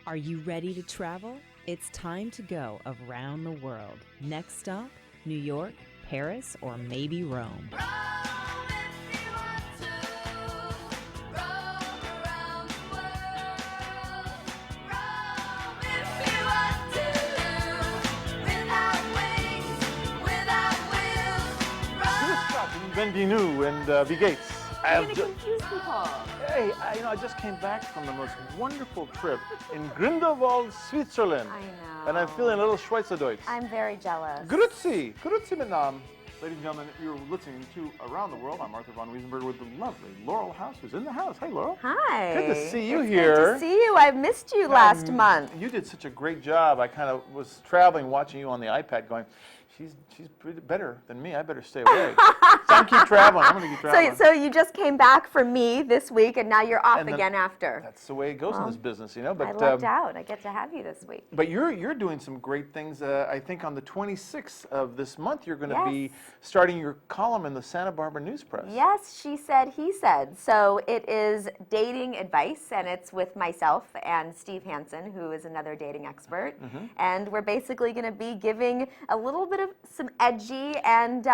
Are you ready to travel? It's time to go around the world. Next stop, New York, Paris, or maybe Rome. Bienvenue and V. Gates. You're going to confuse people. Hey, I just came back from the most wonderful trip in Grindelwald, Switzerland. I know. And I'm feeling a little Schweizerdeutsch. I'm very jealous. Grüezi, grüezi miteinander. Ladies and gentlemen, you're listening to Around the World. I'm Arthur von Wiesenberg with the lovely Laurel House, who's in the house. Hey, Laurel. Hi. Good to see you It's here. Good to see you. I missed you last month. You did such a great job. I kind of was traveling, watching you on the iPad going, she's pretty better than me. I better stay away. So I'm keep traveling. I'm going to keep traveling. So you just came back from me this week, and now you're off And then again after. That's the way it goes in this business, you know. But I lucked out. I get to have you this week. But you're doing some great things. I think on the 26th of this month, you're going to be Yes. starting your column in the Santa Barbara News Press. Yes, she said, he said. So it is dating advice, and it's with myself and Steve Hansen, who is another dating expert. And we're basically going to be giving a little bit of some edgy and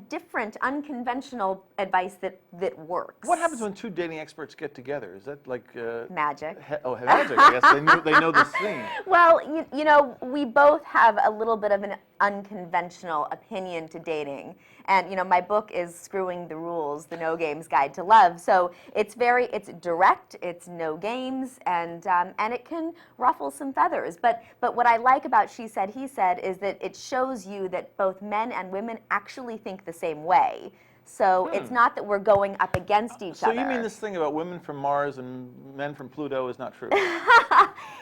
different, unconventional advice that works. What happens when two dating experts get together? Is that like Magic. magic? I guess they know this thing. Well, you know, we both have a little bit of an unconventional opinion to dating. And, you know, my book is Screwing the Rules, the No Games Guide to Love. So it's direct, it's no games, and it can ruffle some feathers. But what I like about She Said, He Said is that it shows you that both men and women actually think the same way. So it's not that we're going up against each So other. you mean this thing about women from Mars and men from Pluto is not true?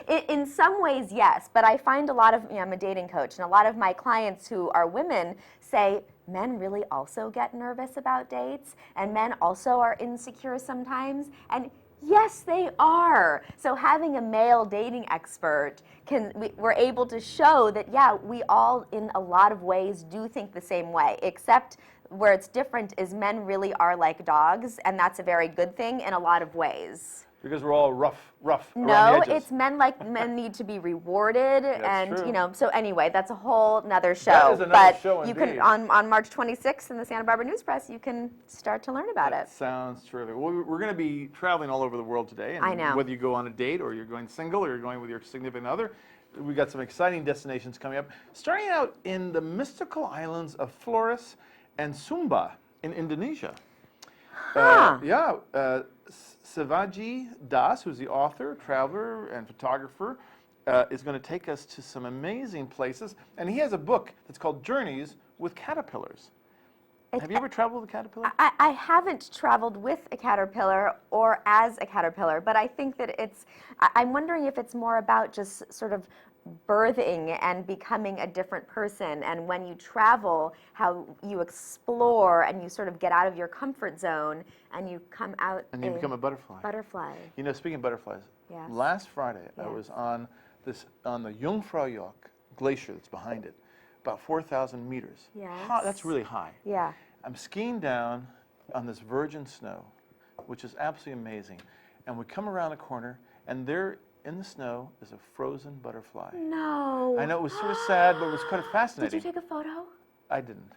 In some ways, yes, but I find a lot of, I'm a dating coach, and a lot of my clients who are women say, men really also get nervous about dates, and men also are insecure sometimes, and yes, they are. So having a male dating expert, we're able to show that, yeah, we all, in a lot of ways, do think the same way, except where it's different is men really are like dogs, and that's a very good thing in a lot of ways. Because we're all rough around No, the edges. it's men need to be rewarded, and true. you know. So anyway, that's a whole nother show. That is another but show you indeed. can on March 26th in the Santa Barbara News Press, you can start to learn about it. Sounds terrific. Well, we're going to be traveling all over the world today. And I know. Whether you go on a date or you're going single or you're going with your significant other, we got some exciting destinations coming up. Starting out in the mystical islands of Flores and Sumba in Indonesia. Sivaji Das, who's the author, traveler, and photographer, is going to take us to some amazing places. And he has a book that's called Journeys with Caterpillars. Have you ever traveled with a caterpillar? I haven't traveled with a caterpillar or as a caterpillar, but I think that I'm wondering if it's more about just sort of birthing and becoming a different person, and when you travel, how you explore and you sort of get out of your comfort zone and you come out And you become a butterfly. butterfly. You know, speaking of butterflies, Yes. last Friday I Yes. was on the Jungfraujoch glacier that's behind it, about 4,000 meters. Yes. That's really high. Yeah. I'm skiing down on this virgin snow, which is absolutely amazing. And we come around a corner, and there in the snow is a frozen butterfly. No. I know, it was sort of sad, but it was kind of Did fascinating. you take a photo? I didn't.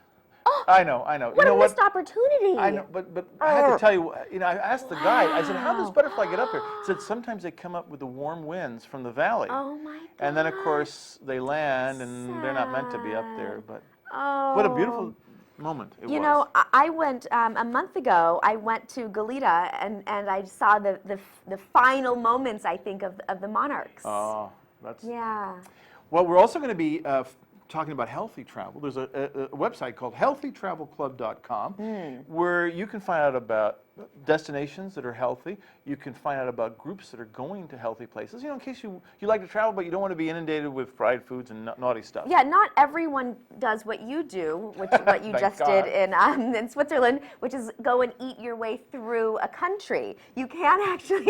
I know. What You know a missed opportunity. I know, but I had to tell you, I asked the guide, I said, how does butterfly get up here? He said, sometimes they come up with the warm winds from the valley. Oh my God. And then, of course, they land, and they're not meant to be up there. But Oh. what a beautiful moment it was. You know, I went a month ago. I went to Goleta, and I saw the final moments, I think, of the monarchs. Oh, that's... Yeah. Well, we're also going to be talking about healthy travel. There's a website called healthytravelclub.com where you can find out about destinations that are healthy. You can find out about groups that are going to healthy places. You know, in case you like to travel, but you don't want to be inundated with fried foods and naughty stuff. Yeah, not everyone does what you do, what you Thank just God. did in Switzerland, which is go and eat your way through a country. You can actually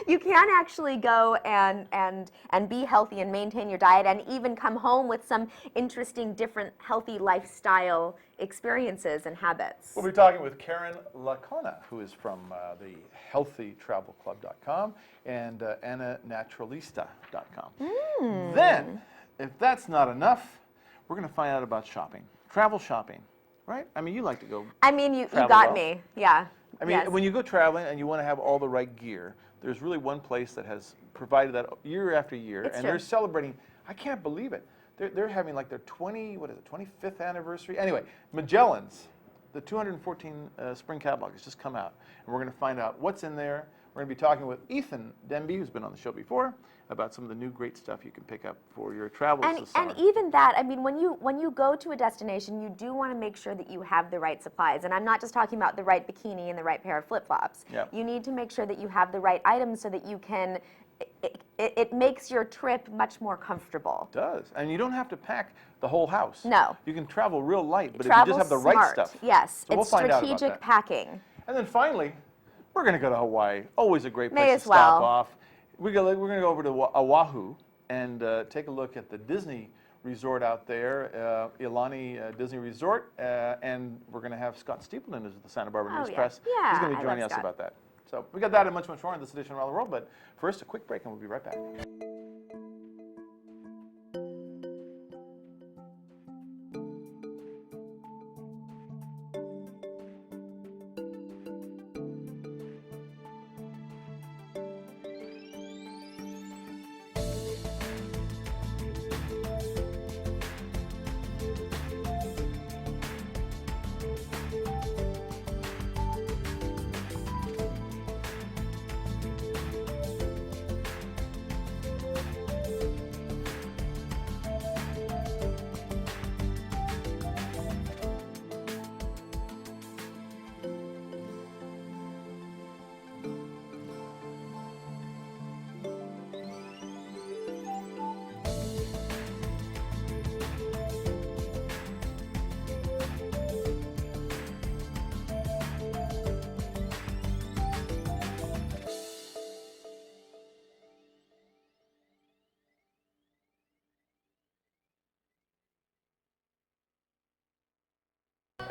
You can actually go and be healthy and maintain your diet and even come home with some interesting, different, healthy lifestyle experiences and habits. We'll be talking with Karen Lacona, who is from the healthytravelclub.com and AnnaNaturalista.com. Then, if that's not enough, we're going to find out about shopping, travel shopping, right? I mean, you like to go. I mean, you travel got well. me. Yeah. I mean, Yes. when you go traveling and you want to have all the right gear, there's really one place that has provided that year after year, It's and true. they're celebrating. I can't believe it. They're having like their 25th anniversary. Anyway, Magellan's, the 214 spring catalog has just come out, and we're going to find out what's in there. We're going to be talking with Ethan Denby, who's been on the show before, about some of the new great stuff you can pick up for your travels this summer. And even that, I mean, when you go to a destination, you do want to make sure that you have the right supplies. And I'm not just talking about the right bikini and the right pair of flip-flops. Yep. You need to make sure that you have the right items so that you can, it makes your trip much more comfortable. It does, and you don't have to pack the whole house. No. You can travel real light, but Travel if you just have the right smart. stuff. Yes, So we'll it's find out about strategic that. packing. And then finally, we're going to go to Hawaii. Always a great place May to as stop well. off. We're going to go over to Oahu and take a look at the Disney resort out there, Ilani Disney Resort, and we're going to have Scott Steepleton, who's at the Santa Barbara Oh, News yeah. Press. Yeah, He's going to I be joining love us Scott. about that. So we got that and much more in this edition of Around the World. But first, a quick break, and we'll be right back.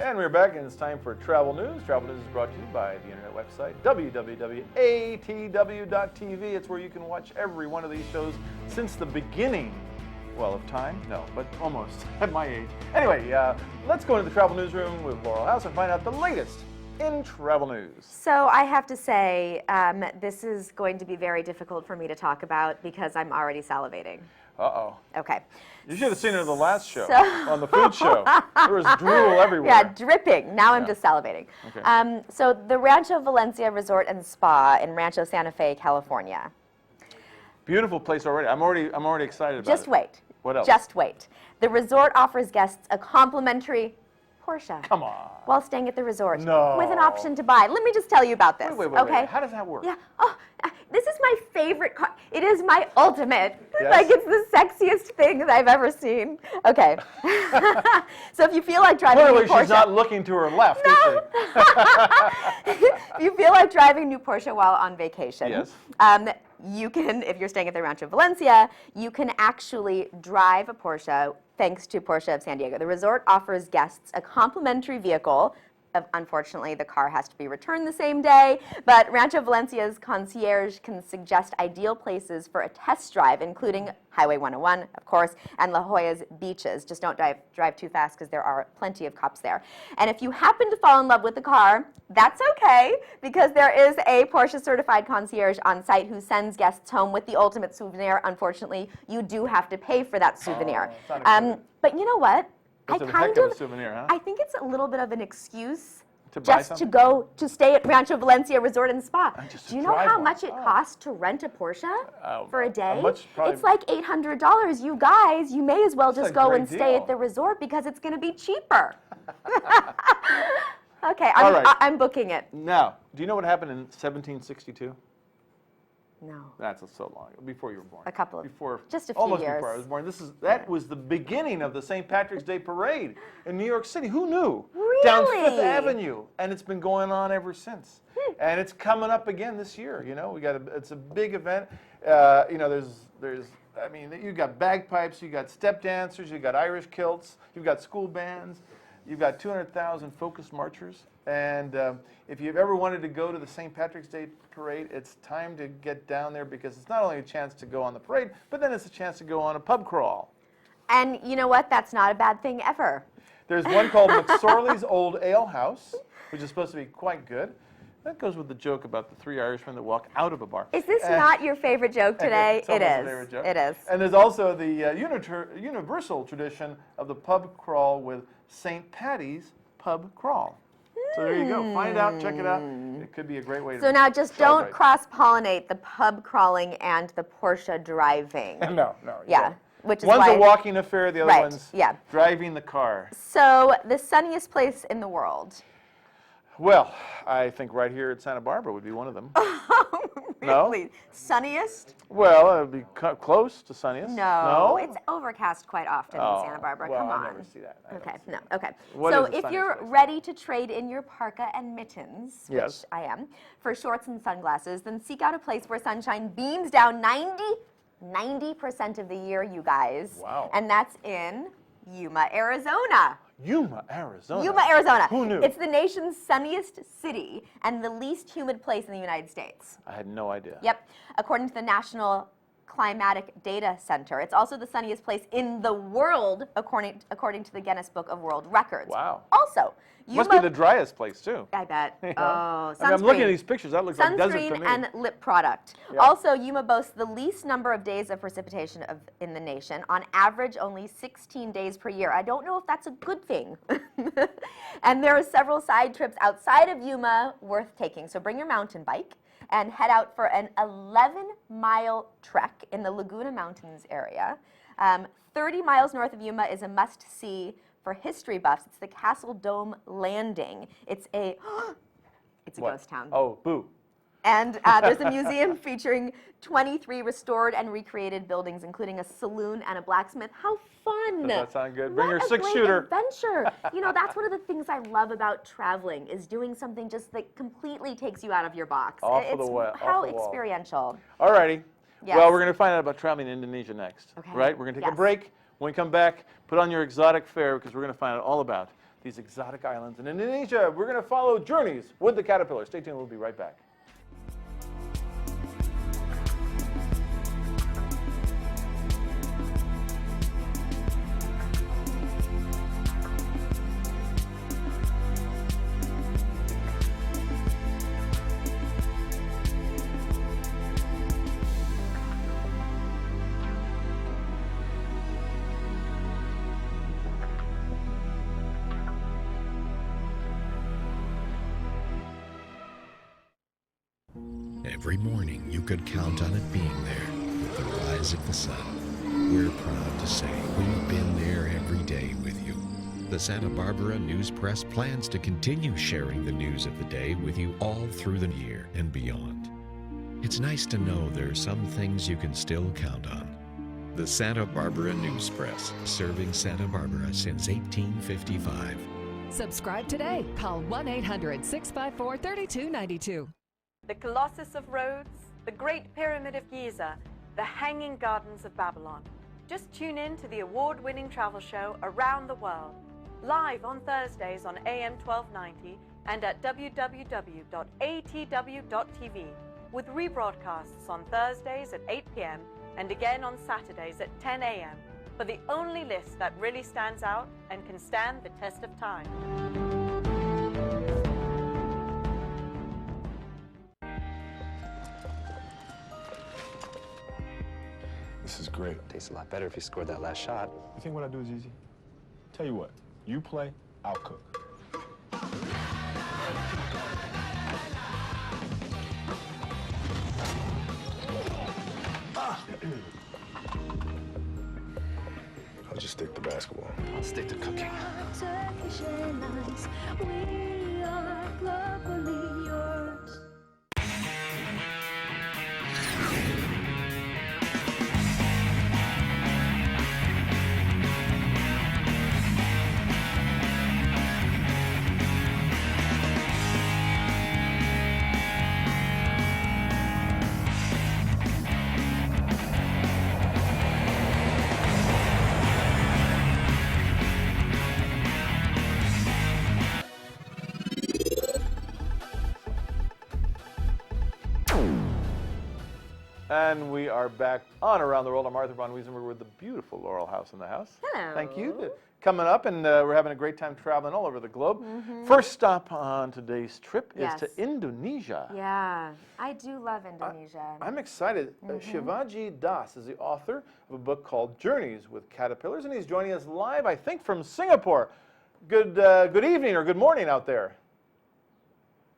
And we're back, and it's time for Travel News. Travel News is brought to you by the internet website, www.atw.tv. It's where you can watch every one of these shows since the beginning, well, of time? No, but almost, at my age. Anyway, let's go into the Travel Newsroom with Laurel House and find out the latest in travel news. So I have to say, this is going to be very difficult for me to talk about because I'm already salivating. Uh-oh. Okay. You should have seen it on the last show, So- on the food show. There was drool everywhere. Yeah, dripping. Now I'm Yeah. just salivating. Okay. So the Rancho Valencia Resort and Spa in Rancho Santa Fe, California. Beautiful place already. I'm already excited about it. Just wait. What else? Just wait. The resort offers guests a complimentary Porsche Come on. while staying at the resort No. with an option to buy. Let me just tell you about this. Wait. Okay. How does that work? Yeah. Oh, this is my favorite car. It is my ultimate. Yes? Like, it's the sexiest thing that I've ever seen. Okay. So if you feel like driving a Clearly, new Porsche, she's not looking to her left, is she? if you feel like driving a new Porsche while on vacation, Yes. you can, if you're staying at the Rancho Valencia, you can actually drive a Porsche thanks to Porsche of San Diego. The resort offers guests a complimentary vehicle. Unfortunately, the car has to be returned the same day, but Rancho Valencia's concierge can suggest ideal places for a test drive, including Highway 101, of course, and La Jolla's beaches. Just don't drive too fast because there are plenty of cops there. And if you happen to fall in love with the car, that's okay, because there is a Porsche certified concierge on site who sends guests home with the ultimate souvenir. Unfortunately, you do have to pay for that souvenir. it's not included. But you know what? It's a heck of a souvenir, huh? I think it's a little bit of an excuse To buy just to something? go to stay at Rancho Valencia Resort and Spa. just to Do you know drive how one. much it Oh. costs to rent a Porsche for a day? much? Probably- It's like $800. You guys, you may as well just a go great and stay deal. at the resort because it's going to be cheaper. Okay, All right. I'm booking it. Now, do you know what happened in 1762? No. That's so long ago, before you were born. A couple of- before, just a few almost years. before I was born. That was the beginning of the St. Patrick's Day Parade in New York City. Who knew? Down Fifth Really? Avenue, and it's been going on ever since. And it's coming up again this year. You know, it's a big event. You know, I mean, you've got bagpipes, you've got step dancers, you've got Irish kilts, you've got school bands, you've got 200,000 focused marchers. And if you've ever wanted to go to the St. Patrick's Day parade, it's time to get down there, because it's not only a chance to go on the parade, but then it's a chance to go on a pub crawl. And you know what? That's not a bad thing ever. There's one called McSorley's Old Ale House, which is supposed to be quite good. That goes with the joke about the three Irishmen that walk out of a bar. Is this not your favorite joke today? It's It almost a is. favorite joke. It is. And there's also the universal tradition of the pub crawl with St. Patty's Pub Crawl. So there you go. Find it out, check it out. It could be a great way to So now just celebrate. don't cross-pollinate the pub crawling and the Porsche driving. No, you Yeah, don't. which is One's why a walking affair, the other Right, one's yeah. driving the car. So the sunniest place in the world. Well, I think right here at Santa Barbara would be one of them. No? Really? Sunniest? Well, it would be close to sunniest. No, No? it's overcast quite often Oh, in Santa Barbara. well, Come I on. never see that. I Okay, never see no, that. okay. What So is the if sunniest you're place? ready to trade in your parka and mittens, which Yes. I am, for shorts and sunglasses, then seek out a place where sunshine beams down 90% of the year, you guys. Wow. And that's in Yuma, Arizona. Yuma, Arizona. Yuma, Arizona. Who knew? It's the nation's sunniest city and the least humid place in the United States. I had no idea. Yep, according to the National Climatic Data Center. It's also the sunniest place in the world, according to the Guinness Book of World Records. Wow. Also, Must be the driest place, too. I bet. You know? Oh, I sunscreen. mean, I'm looking at these pictures. That looks like desert to Sunscreen me. and lip product. Yeah. Also, Yuma boasts the least number of days of precipitation in the nation. On average, only 16 days per year. I don't know if that's a good thing. And there are several side trips outside of Yuma worth taking. So bring your mountain bike and head out for an 11-mile trek in the Laguna Mountains area. 30 miles north of Yuma is a must-see for history buffs. It's the Castle Dome Landing. It's a What? ghost town. Oh, boo. And there's a museum featuring 23 restored and recreated buildings, including a saloon and a blacksmith. How fun! Does that sound good? Bring What your a six-shooter. great adventure. You know, that's one of the things I love about traveling, is doing something just that completely takes you out of your box. Off it's the wall. how Off the wall. experiential. All righty. Yes. Well, we're going to find out about traveling in Indonesia next. Okay. Right? We're going to take a Yes. break. When we come back, put on your exotic fare, because we're going to find out all about these exotic islands in Indonesia. We're going to follow journeys with the caterpillar. Stay tuned. We'll be right back. Every morning you could count on it being there with the rise of the sun. We're proud to say we've been there every day with you. The Santa Barbara News Press plans to continue sharing the news of the day with you all through the year and beyond. It's nice to know there are some things you can still count on. The Santa Barbara News Press, serving Santa Barbara since 1855. Subscribe today. Call 1-800-654-3292. The Colossus of Rhodes, the Great Pyramid of Giza, the Hanging Gardens of Babylon. Just tune in to the award-winning travel show Around the World, live on Thursdays on AM 1290 and at www.atw.tv, with rebroadcasts on Thursdays at 8 p.m. and again on Saturdays at 10 a.m. for the only list that really stands out and can stand the test of time. This is great. Tastes a lot better if you scored that last shot. You think what I do is easy? Tell you what, you play, I'll cook. I'll just stick to basketball. I'll stick to cooking. Turkish Airlines, we are globally yours. And we are back on Around the World. I'm Arthur von Wiesenberg with the beautiful Laurel House in the house. Hello. Thank you. Coming up, and we're having a great time traveling all over the globe. First stop on today's trip is to Indonesia. Yeah, I do love Indonesia. I'm excited. Shivaji Das is the author of a book called Journeys with Caterpillars, and he's joining us live, I think, from Singapore. Good evening or good morning out there.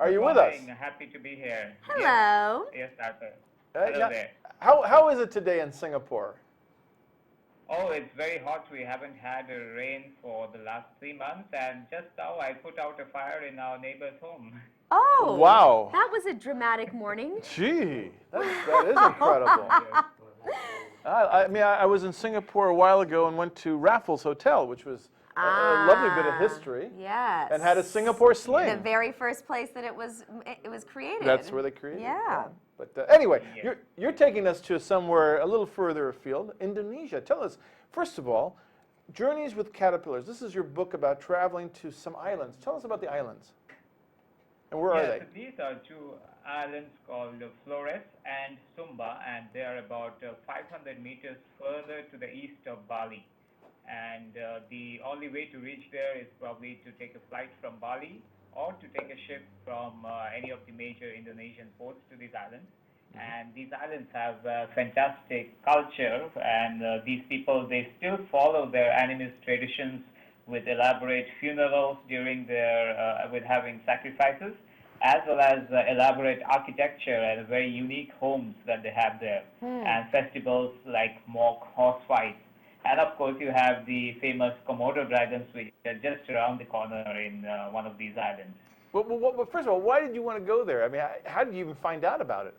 Are you with us? Happy to be here. Hello. Yes, Arthur. Hello there. How is it today in Singapore? Oh, it's very hot. We haven't had a rain for the last 3 months, and just now I put out a fire in our neighbor's home. Oh, wow. That was a dramatic morning. Gee, that is incredible. I was in Singapore a while ago and went to Raffles Hotel, which was a lovely bit of history. Yes. And had a Singapore sling. The very first place that it was created. That's where they created it. Yeah. But anyway, you're taking us to somewhere a little further afield, Indonesia. Tell us, first of all, Journeys with Caterpillars. This is your book about traveling to some islands. Tell us about the islands. And where are they? So these are two islands called Flores and Sumba, and they are about 500 meters further to the east of Bali. And the only way to reach there is probably to take a flight from Bali or to take a ship from any of the major Indonesian ports to these islands. And these islands have fantastic culture, and these people, they still follow their animist traditions with elaborate funerals during their, with having sacrifices, as well as elaborate architecture and very unique homes that they have there, and festivals like mock horse fights. And of course, you have the famous Komodo dragons, which are just around the corner in one of these islands. Well, first of all, why did you want to go there? I mean, how did you even find out about it?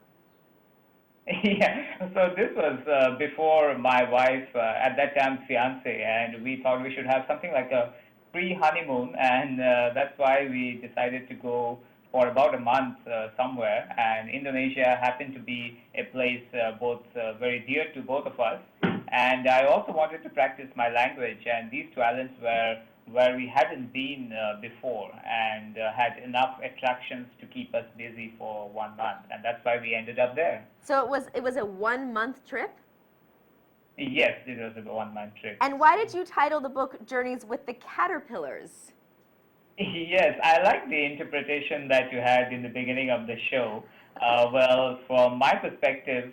Yeah, so this was before my wife, at that time fiance, and we thought we should have something like a pre-honeymoon, and that's why we decided to go for about a month somewhere. And Indonesia happened to be a place both very dear to both of us. And I also wanted to practice my language, and these two islands were where we hadn't been before, and had enough attractions to keep us busy for 1 month, and that's why we ended up there. So it was a 1 month trip? Yes, it was a 1 month trip. And why did you title the book Journeys with the Caterpillars? Yes, I like the interpretation that you had in the beginning of the show. Well, from my perspective,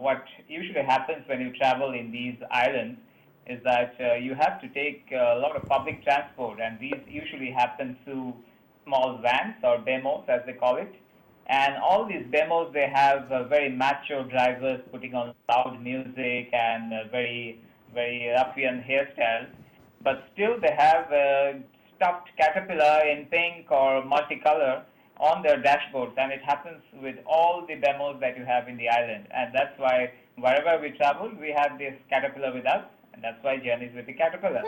what usually happens when you travel in these islands is that you have to take a lot of public transport, and these usually happen through small vans or bemos, as they call it. And all these bemos, they have very macho drivers putting on loud music and very, very ruffian hairstyles. But still, they have a stuffed caterpillar in pink or multicolor on their dashboards, and it happens with all the bemos that you have in the island. And that's why wherever we travel, we have this caterpillar with us, and that's why Journeys with the Caterpillar.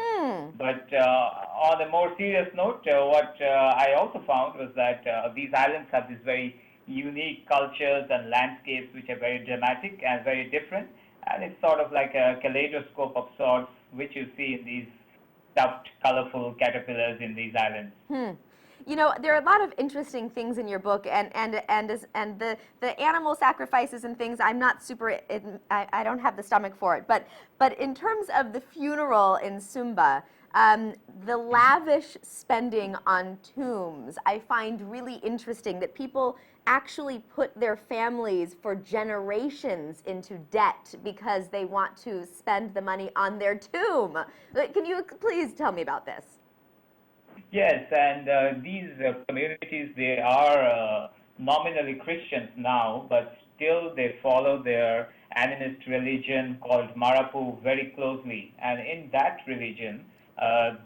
But on a more serious note, what I also found was that these islands have these very unique cultures and landscapes which are very dramatic and very different, and it's sort of like a kaleidoscope of sorts, which you see in these stuffed, colorful caterpillars in these islands. You know, there are a lot of interesting things in your book, and the animal sacrifices and things. I'm not super. I don't have the stomach for it. But in terms of the funeral in Sumba, the lavish spending on tombs, I find really interesting. That people actually put their families for generations into debt because they want to spend the money on their tomb. Can you please tell me about this? Yes, and these communities, they are nominally Christians now, but still they follow their animist religion called Marapu very closely. And in that religion,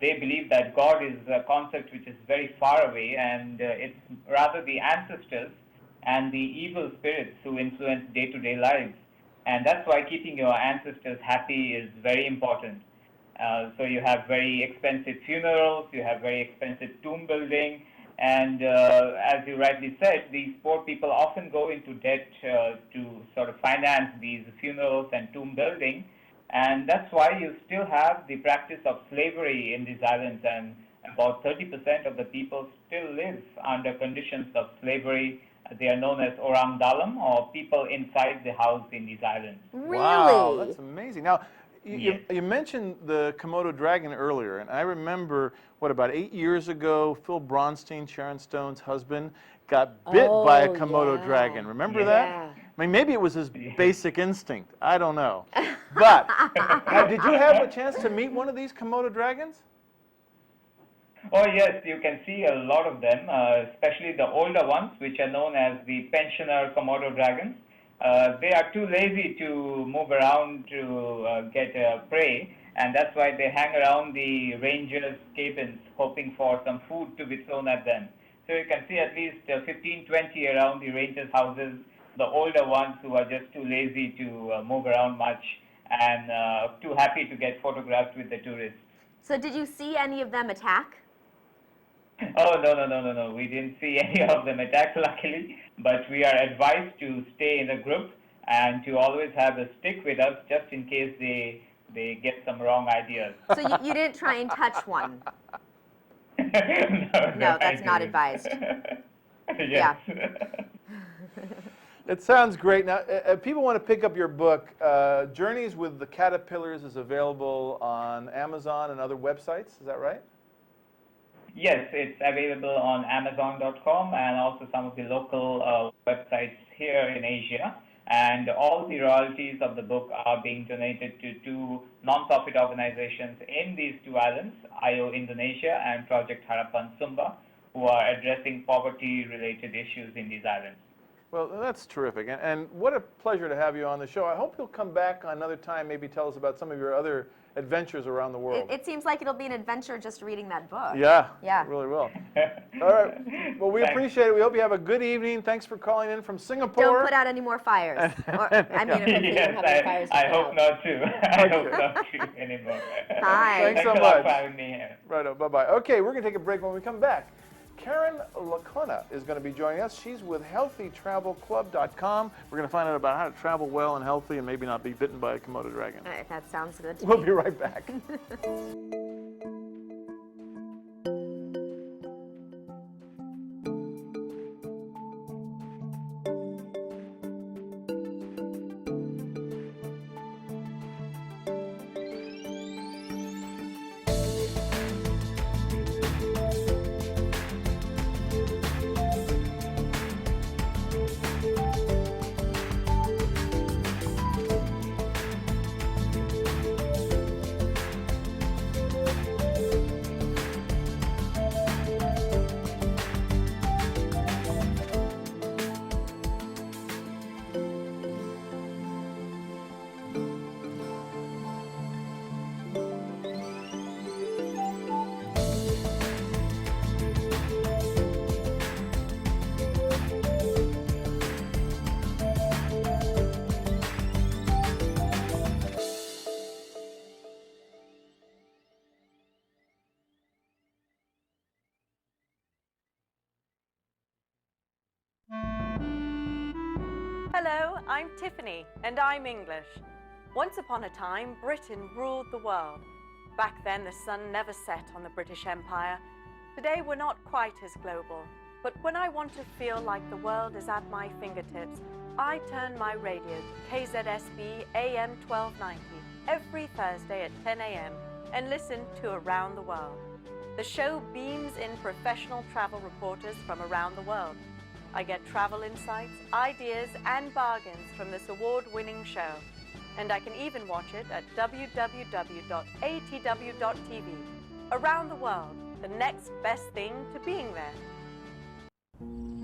they believe that God is a concept which is very far away, and it's rather the ancestors and the evil spirits who influence day-to-day lives. And that's why keeping your ancestors happy is very important. So you have very expensive funerals, you have very expensive tomb building, and as you rightly said, these poor people often go into debt to sort of finance these funerals and tomb building, and that's why you still have the practice of slavery in these islands, and about 30% of the people still live under conditions of slavery, They are known as orang dalam, or people inside the house in these islands. Really? Wow, that's amazing. Now, Yes. you mentioned the Komodo dragon earlier, and I remember, about 8 years ago, Phil Bronstein, Sharon Stone's husband, got bit by a Komodo dragon. Remember that? Yeah. I mean, maybe it was his basic instinct. I don't know. But did you have a chance to meet one of these Komodo dragons? Oh yes, you can see a lot of them, especially the older ones, which are known as the pensioner Komodo dragons. They are too lazy to move around to get prey, and that's why they hang around the rangers' cabins hoping for some food to be thrown at them. So you can see at least 15, 20 around the rangers' houses, the older ones who are just too lazy to move around much and too happy to get photographed with the tourists. So did you see any of them attack? Oh, no. We didn't see any of them attack, luckily. But we are advised to stay in a group and to always have a stick with us just in case they get some wrong ideas. So you didn't try and touch one? No, that's not advised. Yes. It sounds great. Now, if people want to pick up your book, Journeys with the Caterpillars is available on Amazon and other websites. Is that right? Yes, it's available on Amazon.com and also some of the local websites here in Asia. And all the royalties of the book are being donated to two non-profit organizations in these two islands, IO Indonesia and Project Harapan Sumba, who are addressing poverty-related issues in these islands. Well, that's terrific. And what a pleasure to have you on the show. I hope you'll come back another time, maybe tell us about some of your other adventures around the world. It seems like it'll be an adventure just reading that book. Yeah, Yeah. it really will. All right. Well, we appreciate it. We hope you have a good evening. Thanks for calling in from Singapore. Don't put out any more fires. Or, I mean, hopefully you don't have any fires to I put hope out. not to. I hope not to anymore. Hi. Thanks so a lot much. for having me here. Right, bye-bye. Okay, we're going to take a break. When we come back, Karen Lacona is going to be joining us. She's with HealthyTravelClub.com. We're going to find out about how to travel well and healthy and maybe not be bitten by a Komodo dragon. All right, that sounds good to We'll me. be right back. Hello, I'm Tiffany, and I'm English. Once upon a time, Britain ruled the world. Back then, the sun never set on the British Empire. Today, we're not quite as global. But when I want to feel like the world is at my fingertips, I turn my radio to KZSB AM 1290 every Thursday at 10 a.m. and listen to Around the World. The show beams in professional travel reporters from around the world. I get travel insights, ideas, and bargains from this award-winning show. And I can even watch it at www.atw.tv. Around the World, the next best thing to being there.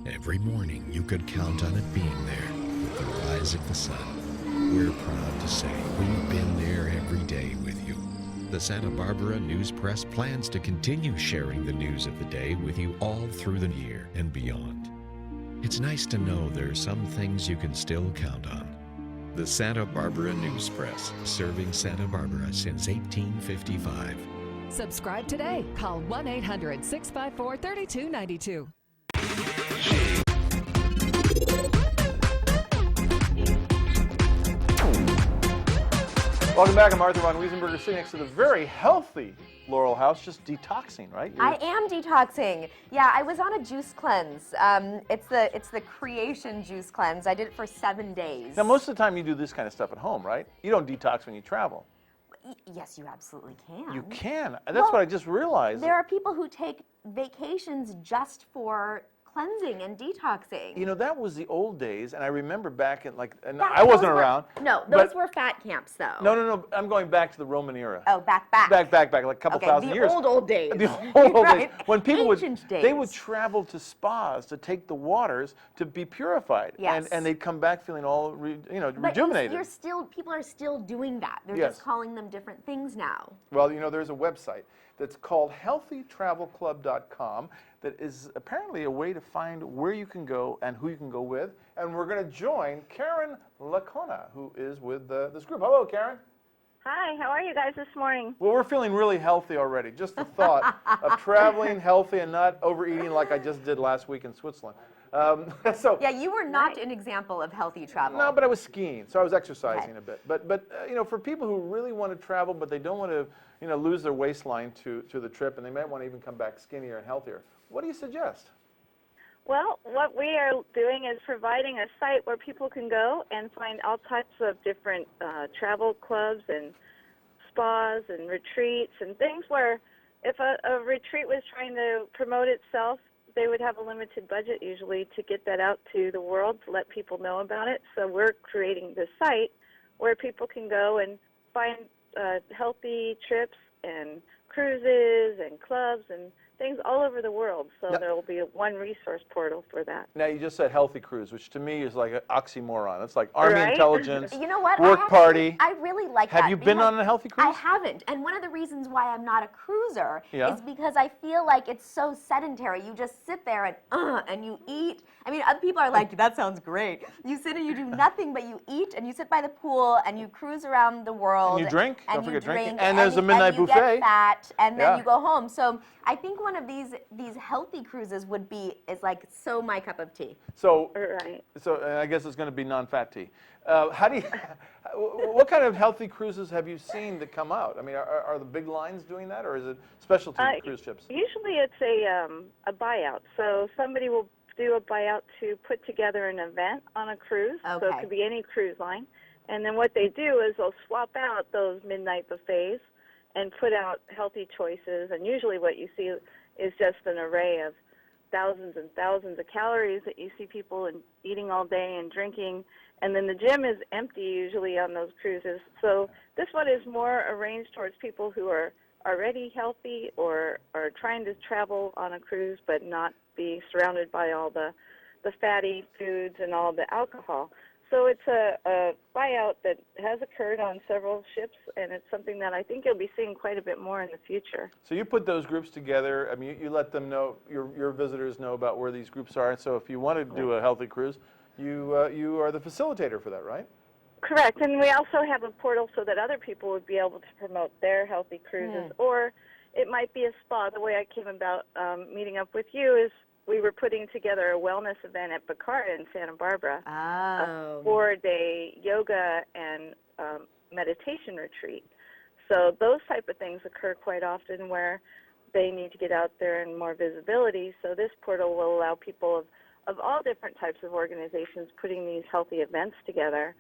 Every morning you could count on it being there with the rise of the sun. We're proud to say we've been there every day with you. The Santa Barbara News Press plans to continue sharing the news of the day with you all through the year and beyond. It's nice to know there are some things you can still count on. The Santa Barbara News Press, serving Santa Barbara since 1855. Subscribe today. Call 1-800-654-3292. Welcome back. I'm Arthur von Wiesenberger, sitting next to the very healthy Laurel House, just detoxing, right? I am detoxing. Yeah, I was on a juice cleanse. It's the Creation juice cleanse. I did it for 7 days. Now, most of the time you do this kind of stuff at home, right? You don't detox when you travel. Yes, you absolutely can. You can. That's Well, what I just realized. There are people who take vacations just for cleansing and detoxing. You know, that was the old days, and I remember back in and That- I wasn't those were- around. No, but- those were fat camps, though. No. I'm going back to the Roman era. Oh, back. Back, like a couple Okay, thousand the years. old days. The old Right. days. When people Ancient they would days. travel to spas to take the waters to be purified. Yes. And they'd come back feeling all, But rejuvenated. people are still doing that. They're Yes. just calling them different things now. Well, there's a website that's called healthytravelclub.com that is apparently a way to find where you can go and who you can go with. And we're going to join Karen Lacona, who is with this group. Hello, Karen. Hi, how are you guys this morning? Well, we're feeling really healthy already. Just the thought of traveling healthy and not overeating like I just did last week in Switzerland. So Yeah, you were not an example of healthy travel. no, but I was skiing, so I was exercising a bit. But for people who really want to travel, but they don't want to lose their waistline to the trip, and they might want to even come back skinnier and healthier, what do you suggest? Well, what we are doing is providing a site where people can go and find all types of different travel clubs and spas and retreats and things where if a retreat was trying to promote itself, they would have a limited budget usually to get that out to the world, to let people know about it. So we're creating this site where people can go and find healthy trips and cruises and clubs and things all over the world. So there will be one resource portal for that. Now, you just said healthy cruise, which to me is like an oxymoron. It's like Army Right? intelligence, You know what? work party. I really like that. Have you been because on a healthy cruise? I haven't. And one of the reasons why I'm not a cruiser Yeah. is because I feel like it's so sedentary. You just sit there and you eat. I mean, other people are like, that sounds great. You sit and you do nothing but you eat and you sit by the pool and you cruise around the world. And you drink. And Don't you forget drinking. drink, And there's a midnight and you buffet. get fat and then Yeah. you go home. So I think one of these healthy cruises is like so my cup of tea. So, Right. and I guess it's going to be non-fat tea. How do you? What kind of healthy cruises have you seen that come out? I mean, are the big lines doing that, or is it specialty cruise ships? Usually it's a buyout. So somebody will do a buyout to put together an event on a cruise. So it Okay. could be any cruise line. And then what they do is they'll swap out those midnight buffets and put out healthy choices. And usually what you see is just an array of thousands and thousands of calories that you see people eating all day and drinking. And then the gym is empty usually on those cruises. So this one is more arranged towards people who are already healthy or are trying to travel on a cruise but not be surrounded by all the fatty foods and all the alcohol. So it's a buyout that has occurred on several ships, and it's something that I think you'll be seeing quite a bit more in the future. So you put those groups together. I mean, you let them know, your visitors know about where these groups are. And so if you want to do a healthy cruise, you are the facilitator for that, right? Correct, and we also have a portal so that other people would be able to promote their healthy cruises, or it might be a spa. The way I came about meeting up with you is we were putting together a wellness event at Bacarra in Santa Barbara, a 4-day yoga and meditation retreat. So those type of things occur quite often where they need to get out there and more visibility. So this portal will allow people of all different types of organizations putting these healthy events together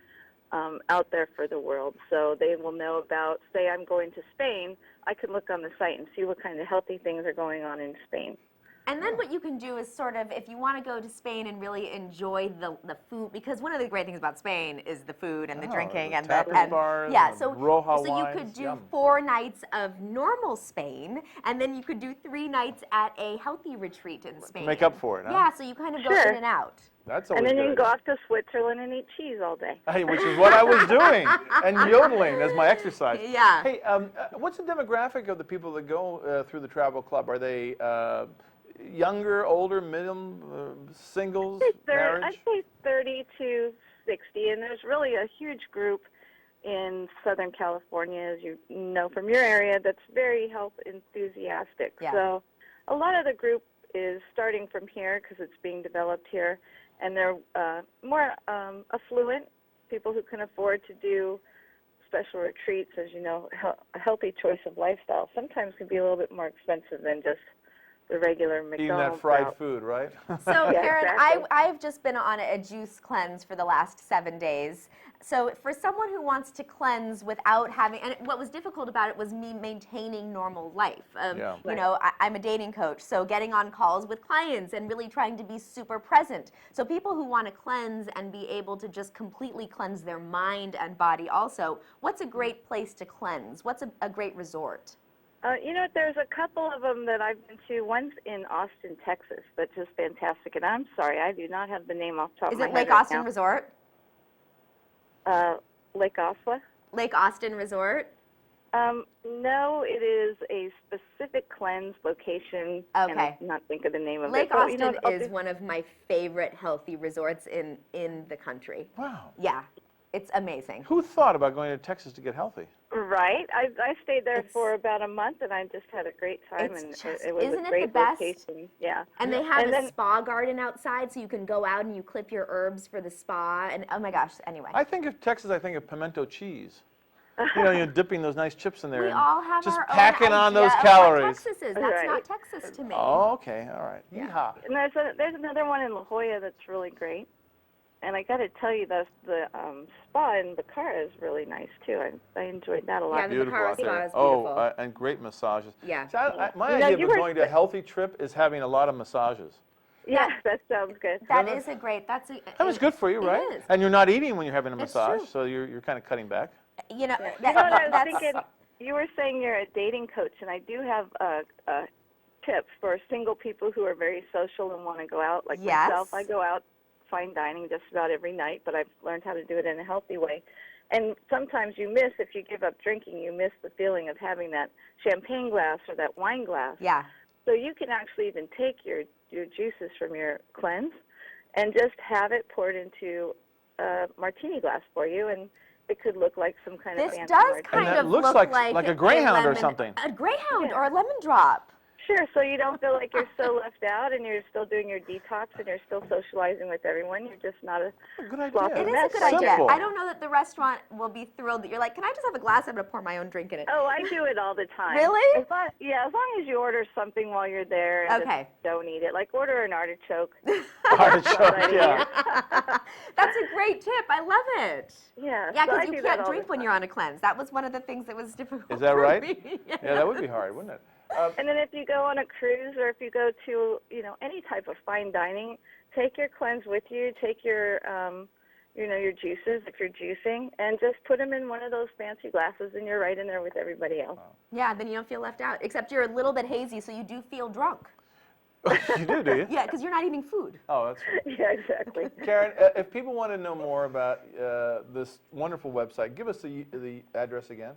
out there for the world. So they will know about, say I'm going to Spain, I can look on the site and see what kind of healthy things are going on in Spain. And then what you can do is sort of, if you want to go to Spain and really enjoy the food, because one of the great things about Spain is the food and the drinking the and tapas bars yeah. and So Rioja you wines, could do yum. 4 nights of normal Spain, and then you could do 3 nights at a healthy retreat in Spain. Make up for it, huh? Yeah. So you kind of go Sure. in and out. That's always And then you good. can go off to Switzerland and eat cheese all day. Hey, which is what I was doing, and yodeling as my exercise. Yeah. Hey, what's the demographic of the people that go through the travel club? Are they younger, older, middle, singles, marriage? I'd say 30 to 60, and there's really a huge group in Southern California, as you know from your area, that's very health enthusiastic. Yeah. So a lot of the group is starting from here because it's being developed here, and they're more affluent, people who can afford to do special retreats, as you know, a healthy choice of lifestyle sometimes can be a little bit more expensive than just the regular McDonald's. Eating that fried route. food, right? So, Yeah, Karen, exactly. I've just been on a juice cleanse for the last 7 days. So, for someone who wants to cleanse without having, and what was difficult about it was me maintaining normal life. Yeah. You know, I'm a dating coach, so getting on calls with clients and really trying to be super present. So, people who want to cleanse and be able to just completely cleanse their mind and body also, what's a great place to cleanse? What's a great resort? You know, there's a couple of them that I've been to. One's in Austin, Texas, that's just fantastic. And I'm sorry, I do not have the name off the top Is of my it head Lake right Austin now. Resort? Lake Oswego? Lake Austin Resort? No, it is a specific cleanse location. And Okay. I cannot think of the name of Lake it. But, Austin you know, I'll is do- one of my favorite healthy resorts in the country. Wow. Yeah, it's amazing. Who thought about going to Texas to get healthy? Right. I stayed there It's- for about a month, and I just had a great time. It's And just- it was isn't a it great the best? location. Yeah. And they have And a then- spa garden outside, so you can go out and you clip your herbs for the spa. And oh my gosh, anyway. I think of Texas, I think of pimento cheese. You know, you're dipping those nice chips in there We and all have just our packing own on idea those of calories. What Texas is. That's Right. not Texas to me. Oh, okay, all right. Yeah. Yeehaw. And there's another one in La Jolla that's really great. And I got to tell you, the spa in Bacara is really nice too. I enjoyed that a lot. Yeah, the Beautiful Bacara out there. spa is Oh, beautiful. and great massages. Yeah. See, my You know, idea you of were going to a healthy trip is having a lot of massages. Yeah, that sounds good. That is a great. That's a. That was good for you, it right? is. And you're not eating when you're having a It's massage, true. so you're kind of cutting back. You know, You know what I was that's thinking? You were saying you're a dating coach, and I do have a tip for single people who are very social and want to go out. Like Yes. myself, I go out fine dining just about every night, but I've learned how to do it in a healthy way. And sometimes you miss, if you give up drinking, you miss the feeling of having that champagne glass or that wine glass. yeah. So you can actually even take your juices from your cleanse and just have it poured into a martini glass for you, and it could look like some kind of This fancy does martini. kind that of looks look like a Greyhound or lemon- something. A Greyhound Yeah. or a lemon drop. Sure, so you don't feel like you're so left out, and you're still doing your detox, and you're still socializing with everyone. You're just not a Good idea. sloppy It is a mess good like idea. that. Simple. I don't know that the restaurant will be thrilled that you're like, can I just have a glass? I'm going to pour my own drink in it. Oh, I do it all the time. Really? As long as you order something while you're there and Okay. just don't eat it. Like order an artichoke. Artichoke, yeah. That's a great tip. I love it. Yeah. Yeah, so I because do you that can't all the drink when time. you're on a cleanse. That was one of the things that was difficult. Is that for right? me. Yeah, that would be hard, wouldn't it? And then if you go on a cruise or if you go to, any type of fine dining, take your cleanse with you. Take your, your juices if you're juicing, and just put them in one of those fancy glasses, and you're right in there with everybody else. Yeah, then you don't feel left out. Except you're a little bit hazy, so you do feel drunk. You do you? Yeah, because you're not eating food. Oh, that's right. Yeah, exactly. Karen, if people want to know more about this wonderful website, give us the address again.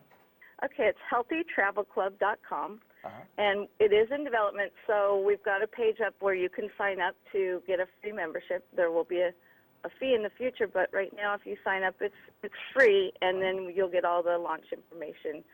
Okay, it's healthytravelclub.com. Uh-huh. And it is in development, so we've got a page up where you can sign up to get a free membership. There will be a fee in the future, but right now if you sign up, it's free, and then you'll get all the launch information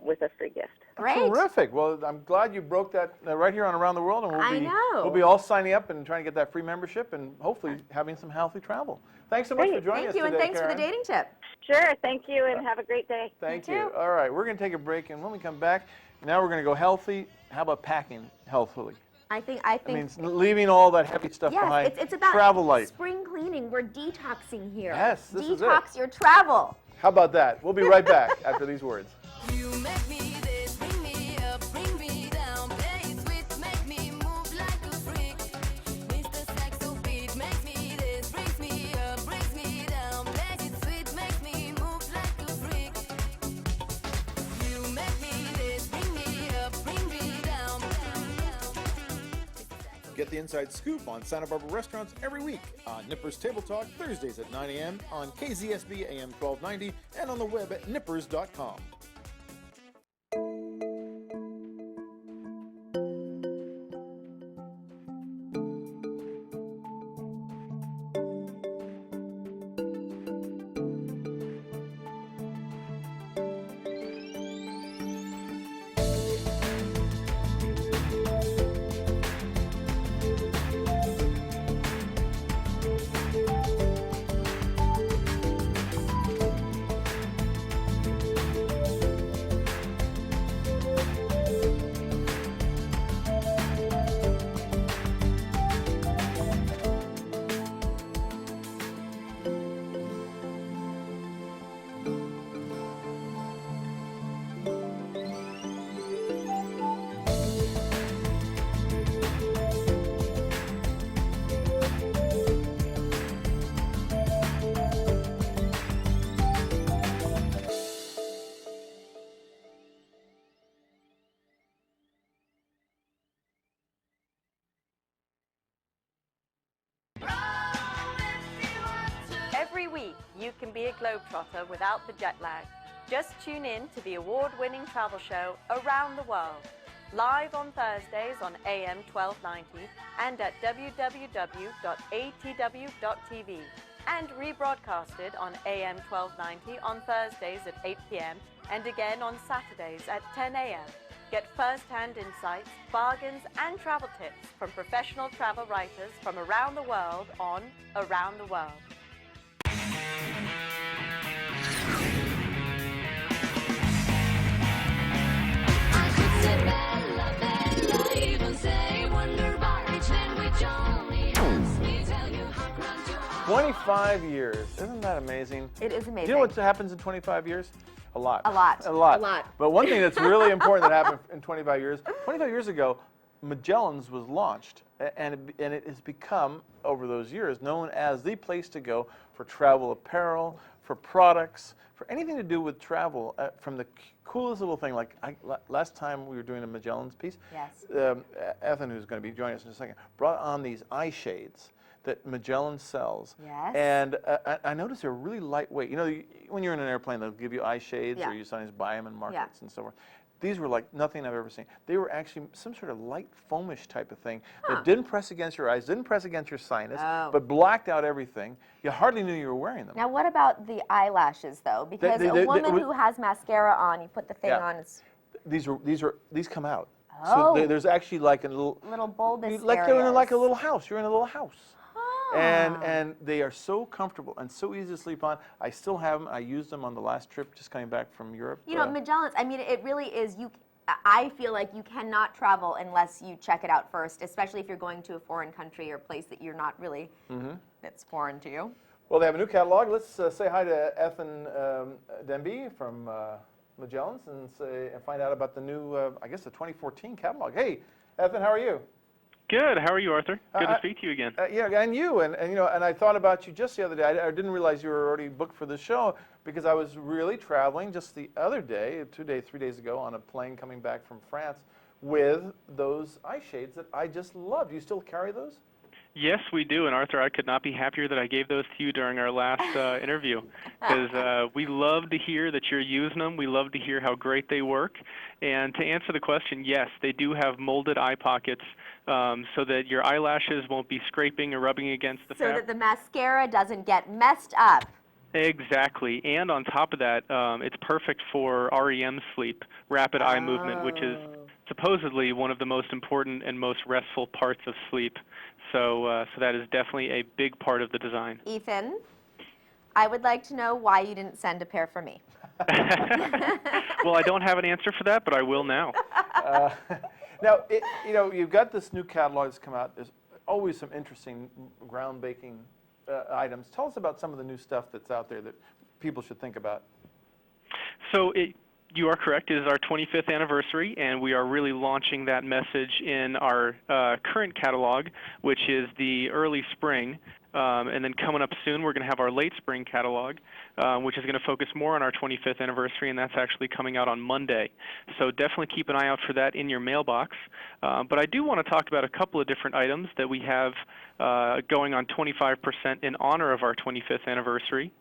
with a free gift. Great. Terrific. Well, I'm glad you broke that right here on Around the World, and I know. we'll be all signing up and trying to get that free membership, and hopefully having some healthy travel. Thanks so much for Great. joining Thank us you, today, and thanks for the Karen. dating tip. Sure, thank you, and have a great day. Thank You you. too. All right, we're going to take a break, and when we come back, now we're going to go healthy. How about packing healthily? I think. I mean, leaving all that heavy stuff Yes, behind. it's about travel light. spring cleaning. We're detoxing here. Yes, this is it. Detox your travel. How about that? We'll be right back after these words. You make me this, bring me up, bring me down, play it sweet, make me move like a freak. Mr. Saxo beat makes me this, brings me up, brings me down, play it sweet, make me move like a freak. You make me this, bring me up, bring me down. Get the inside scoop on Santa Barbara restaurants every week on Nippers Table Talk, Thursdays at 9 a.m. on KZSB AM 1290 and on the web at nippers.com. you can be a globetrotter without the jet lag. Just tune in to the award-winning travel show Around the World, live on Thursdays on AM 1290 and at www.atw.tv, and rebroadcasted on AM 1290 on Thursdays at 8 p.m. and again on Saturdays at 10 a.m. Get first-hand insights, bargains, and travel tips from professional travel writers from around the world on Around the World. Bella, Bella, even say wonderbar, each language only helps me tell you how grand you are. 25 years. Isn't that amazing? It is amazing. Do you know what happens in 25 years? A lot. A lot. A lot. A lot. But one thing that's really important that happened in 25 years, 25 years ago, Magellan's was launched, and it has become, over those years, known as the place to go for travel apparel, for products, for anything to do with travel, from the coolest little thing, like last time we were doing a Magellan's piece, Yes. Ethan, who's going to be joining us in a second, brought on these eye shades that Magellan sells. Yes. And I noticed they're really lightweight. You know, when you're in an airplane, they'll give you eye shades, Yeah. or you sometimes buy them in markets Yeah. and so forth. These were like nothing I've ever seen. They were actually some sort of light foamish type of thing that didn't press against your eyes, didn't press against your sinus, Oh. but blacked out everything. You hardly knew you were wearing them. Now, what about the eyelashes, though? Because a woman who has mascara on, you put the thing Yeah. on, it's These come out. Oh. So there's actually like a little bulbous like they're in areas. like a little house. You're in a little house. And they are so comfortable and so easy to sleep on. I still have them. I used them on the last trip just coming back from Europe. You know, Magellan's, I mean, it really is, I feel like you cannot travel unless you check it out first, especially if you're going to a foreign country or place that you're not really, that's foreign to you. Well, they have a new catalog. Let's say hi to Ethan Denby from Magellan's and find out about the new, I guess, the 2014 catalog. Hey, Ethan, how are you? Good. How are you, Arthur? Good to speak to you again. Yeah, and you, and you know, and I thought about you just the other day. I didn't realize you were already booked for the show because I was really traveling just the other day, 3 days ago, on a plane coming back from France with those eye shades that I just loved. Do you still carry those? Yes, we do. And Arthur, I could not be happier that I gave those to you during our last interview, because we love to hear that you're using them. We love to hear how great they work. And to answer the question, yes, they do have molded eye pockets so that your eyelashes won't be scraping or rubbing against the So fabric. that the mascara doesn't get messed up. Exactly. And on top of that, it's perfect for REM sleep, rapid eye movement, which is supposedly one of the most important and most restful parts of sleep. So that is definitely a big part of the design. Ethan, I would like to know why you didn't send a pair for me. Well, I don't have an answer for that, but I will now. Now, you know, you've got this new catalog that's come out. There's always some interesting groundbreaking items. Tell us about some of the new stuff that's out there that people should think about. So you are correct. It is our 25th anniversary, and we are really launching that message in our current catalog, which is the early spring. And then coming up soon, we're going to have our late spring catalog, which is going to focus more on our 25th anniversary, and that's actually coming out on Monday. So definitely keep an eye out for that in your mailbox. But I do want to talk about a couple of different items that we have going on 25% in honor of our 25th anniversary.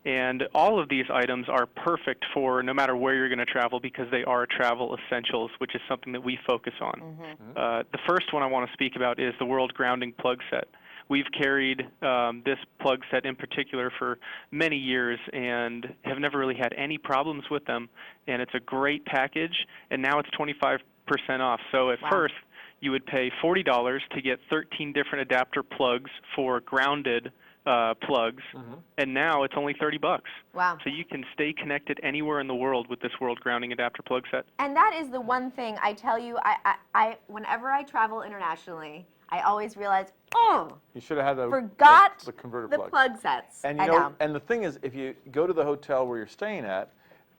And all of these items are perfect for no matter where you're going to travel because they are travel essentials, which is something that we focus on. The first one I want to speak about is the World Grounding Plug Set. We've carried this plug set in particular for many years and have never really had any problems with them. And it's a great package, and now it's 25% off. So at first, you would pay $40 to get 13 different adapter plugs for grounded plugs, and now it's only $30. Wow. So you can stay connected anywhere in the world with this World Grounding Adapter Plug Set. And that is the one thing I tell you, I whenever I travel internationally, I always realize, You should have had the converter the plug sets. And you know, and the thing is, if you go to the hotel where you're staying at,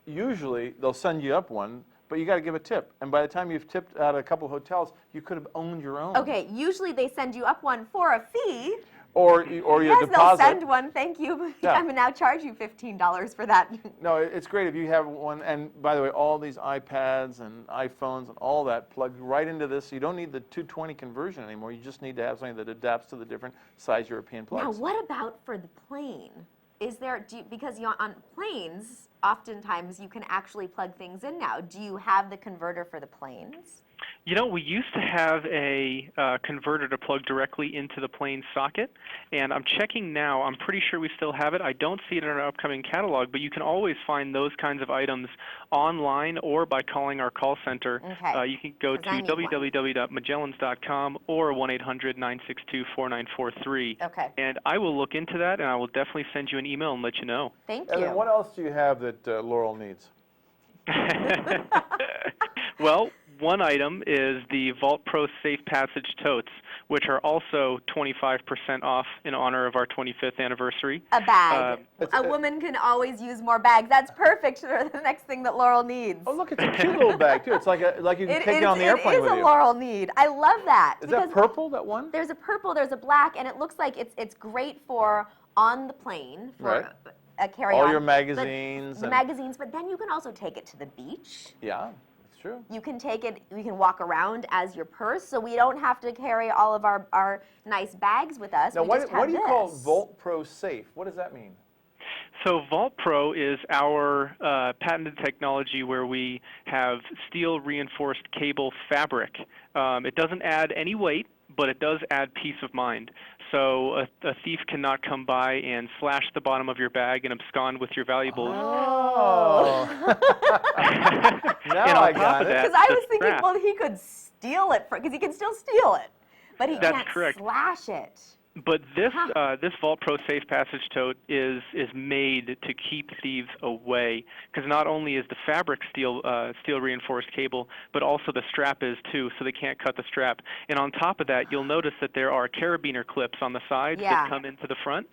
usually they'll send you up one, but you got to give a tip. And by the time you've tipped out a couple of hotels, you could have owned your own. Okay, usually they send you up one for a fee. Or you yes, deposit. they'll send one, thank you. Yeah. I'm going to now charge you $15 for that. No, it's great if you have one. And by the way, all these iPads and iPhones and all that plug right into this. So you don't need the 220 conversion anymore. You just need to have something that adapts to the different size European plugs. Now, what about for the plane? is there, because on planes, oftentimes you can actually plug things in now. Do you have the converter for the planes? You know, we used to have a converter to plug directly into the plane socket, and I'm checking now. I'm pretty sure we still have it. I don't see it in our upcoming catalog, but you can always find those kinds of items online or by calling our call center. Okay. You can go to www.magellans.com or 1-800-962-4943. Okay. And I will look into that, and I will definitely send you an email and let you know. Thank And you. then what else do you have that Laurel needs? Well, one item is the Vault Pro Safe Passage totes, which are also 25% off in honor of our 25th anniversary. A bag. A woman can always use more bags. That's perfect for the next thing that Laurel needs. Oh, look, it's a cute little bag, too. It's like you can take it on the airplane with you. It is a Laurel need. I love that. Is that purple, that one? There's a purple, there's a black, and it looks like it's great for on the plane, for a carry-on. All your magazines. The magazines, but then you can also take it to the beach. Yeah. True. You can take it, you can walk around as your purse, so we don't have to carry all of our nice bags with us. Now, what do you call Vault Pro Safe? What does that mean? So Vault Pro is our patented technology where we have steel reinforced cable fabric. It doesn't add any weight, but it does add peace of mind. So a thief cannot come by and slash the bottom of your bag and abscond with your valuables. Oh. Now I got it. Because I was thinking, well, he could steal it, because he can still steal it, but he That's can't correct. slash it. But this this Vault Pro Safe Passage tote is made to keep thieves away, because not only is the fabric steel reinforced cable, but also the strap is too, so they can't cut the strap. And on top of that, you'll notice that there are carabiner clips on the sides that come into the front.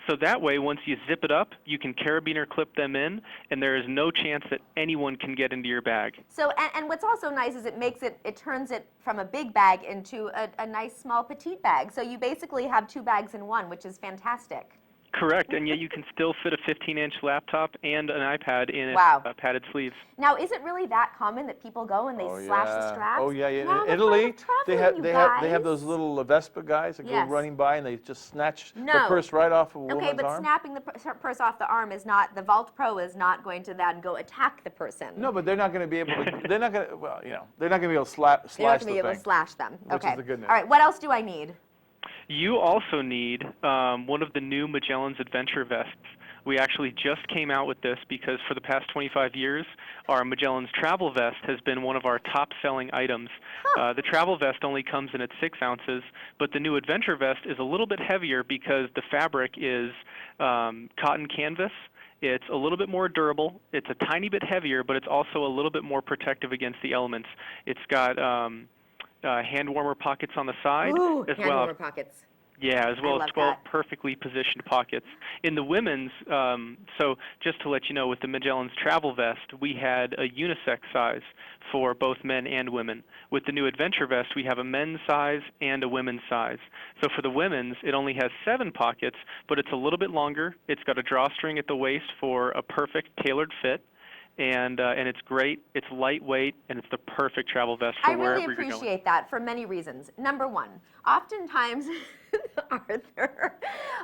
So that way, once you zip it up, you can carabiner clip them in, and there is no chance that anyone can get into your bag. So, and what's also nice is it turns it from a big bag into a nice small petite bag. So you basically have 2 bags in one, which is fantastic. Correct, and yet you can still fit a 15-inch laptop and an iPad in padded sleeves. Now, is it really that common that people go and they slash the straps? Oh, yeah. Now In Italy, they have have those little Vespa guys that go running by, and they just snatch the purse right off of a woman's arm. Okay, but snapping the purse off the arm is not, the Vault Pro is not going to then go attack the person. No, but they're not going to be able to, they're not going to, well, they're not going to be able to slash the thing. They're not going to be able to slash them. Which Okay. is the good news. All right, what else do I need? You also need one of the new Magellan's Adventure Vests. We actually just came out with this because for the past 25 years, our Magellan's Travel Vest has been one of our top-selling items. The Travel Vest only comes in at 6 ounces, but the new Adventure Vest is a little bit heavier because the fabric is cotton canvas. It's a little bit more durable. It's a tiny bit heavier, but it's also a little bit more protective against the elements. It's got hand warmer pockets on the side. Ooh, as hand well. warmer pockets. Yeah, as well I as 12 love that. perfectly positioned pockets. In the women's, so just to let you know, with the Magellan's Travel Vest, we had a unisex size for both men and women. With the new Adventure Vest, we have a men's size and a women's size. So for the women's, it only has 7 pockets, but it's a little bit longer. It's got a drawstring at the waist for a perfect tailored fit. And it's great, it's lightweight, and it's the perfect travel vest for wherever you're going. I really appreciate that for many reasons. Number one, oftentimes, Arthur,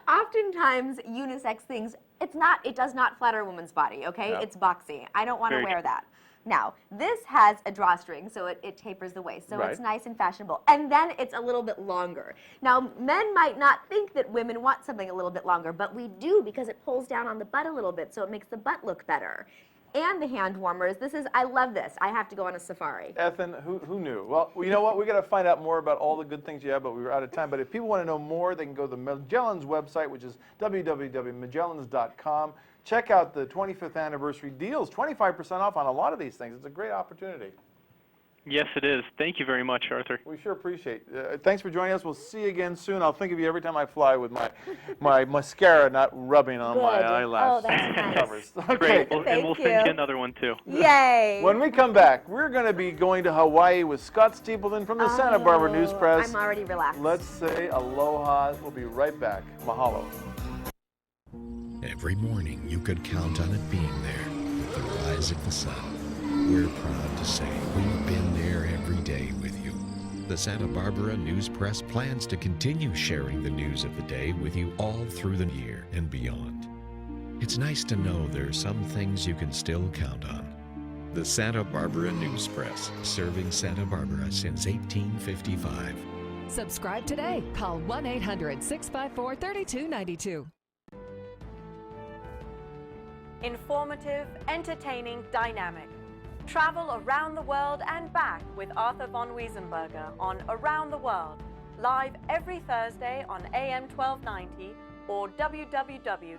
oftentimes unisex things, it does not flatter a woman's body, okay? No. It's boxy. I don't want to Very wear true. that. Now, this has a drawstring, so it tapers the waist, so Right. it's nice and fashionable. And then it's a little bit longer. Now, men might not think that women want something a little bit longer, but we do because it pulls down on the butt a little bit, so it makes the butt look better. And the hand warmers. I love this. I have to go on a safari. Ethan, who knew? Well, you know what? We got to find out more about all the good things you have, but we were out of time. But if people want to know more, they can go to the Magellan's website, which is www.magellans.com. Check out the 25th anniversary deals, 25% off on a lot of these things. It's a great opportunity. Yes, it is. Thank you very much, Arthur. We sure appreciate it. Thanks for joining us. We'll see you again soon. I'll think of you every time I fly with my mascara not rubbing on my eyelash covers. Great. And we'll send you another one, too. Yay! When we come back, we're going to be going to Hawaii with Scott Steepleton from the Santa Barbara News Press. I'm already relaxed. Let's say aloha. We'll be right back. Mahalo. Every morning you could count on it being there with the rise of the sun. We're proud to say we've been there every day with you. The Santa Barbara News Press plans to continue sharing the news of the day with you all through the year and beyond. It's nice to know there's some things you can still count on. The Santa Barbara News Press, serving Santa Barbara since 1855. Subscribe today. Call 1-800-654-3292. Informative, entertaining, dynamic. Travel around the world and back with Arthur von Wiesenberger on Around the World, live every Thursday on AM 1290 or www.atw.tv.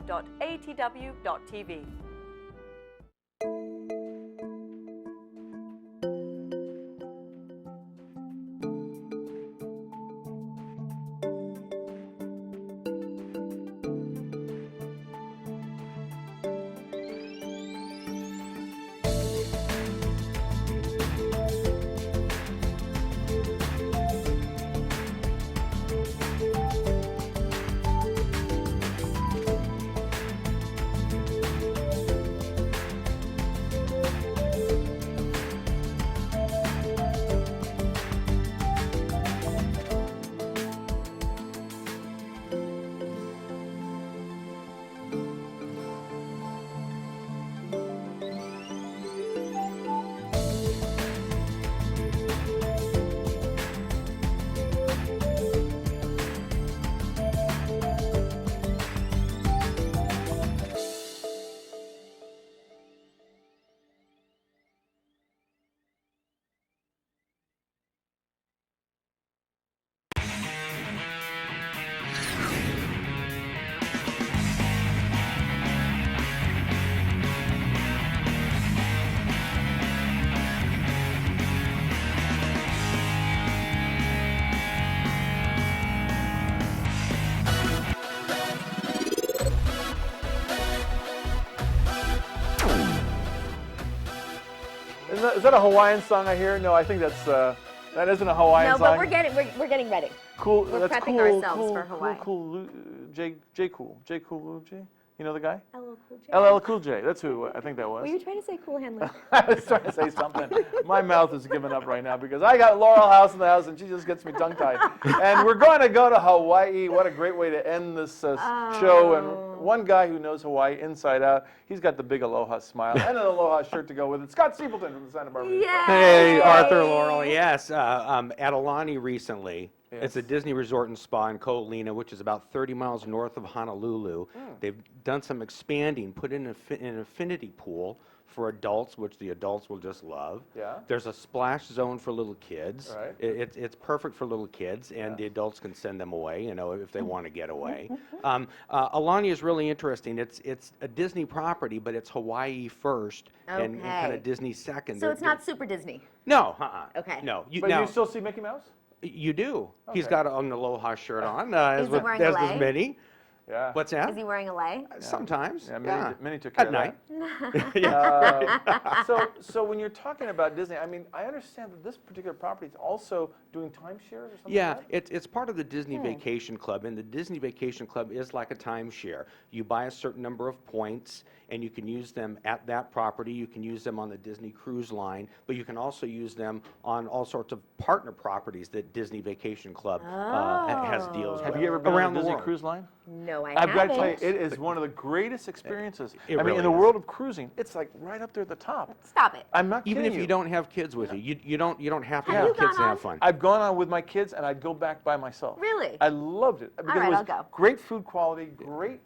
Is that a Hawaiian song I hear? No, I think that's that isn't a Hawaiian No, song. but we're getting ready. Cool. We're That's prepping cool. ourselves cool, for Hawaii. Cool. J Cool. J Cool. J. You know the guy? LL Cool J. LL Cool J. That's who I think that was. Were you trying to say Cool Handler? I was trying to say something. My mouth is giving up right now because I got Laurel House in the house and she just gets me tongue-tied. And we're going to go to Hawaii. What a great way to end this show. And one guy who knows Hawaii inside out, he's got the big aloha smile and an aloha shirt to go with it. Scott Stapleton from the Santa Barbara News Press. Hey, Arthur, Laurel. Yes, at Aulani recently. Yes. It's a Disney resort and spa in Ko'olina, which is about 30 miles north of Honolulu. They've done some expanding, put in an infinity pool for adults, which the adults will just love. Yeah. There's a splash zone for little kids. Right. It's perfect for little kids, and the adults can send them away, if they want to get away. Aulani is really interesting. It's a Disney property, but it's Hawaii first and kind Okay. of Disney second. So it's not super Disney. No, Okay. No. But you still see Mickey Mouse? You do. He's Okay. got an aloha shirt on, as Is he wearing a does lei? Minnie. Yeah. What's that? Is he wearing a lei? Sometimes. Yeah, Minnie took care At of night. that. So when you're talking about Disney, I mean, I understand that this particular property is also doing timeshares or something Yeah, like that? it's part of the Disney Vacation Club, and the Disney Vacation Club is like a timeshare. You buy a certain number of points, and you can use them at that property. You can use them on the Disney Cruise Line, but you can also use them on all sorts of partner properties that Disney Vacation Club has deals with. Have you ever been around on a the Disney world. Cruise Line? No, I I've got haven't. to tell you, it is one of the greatest experiences. It I mean, really in the is. world of cruising, it's like right up there at the top. Stop it. I'm not Even kidding if you don't have kids with you, you don't have to Have have you kids gone to on? have fun. I've gone on with my kids, and I'd go back by myself. Really? I loved it because right, it was I'll go. great food quality, great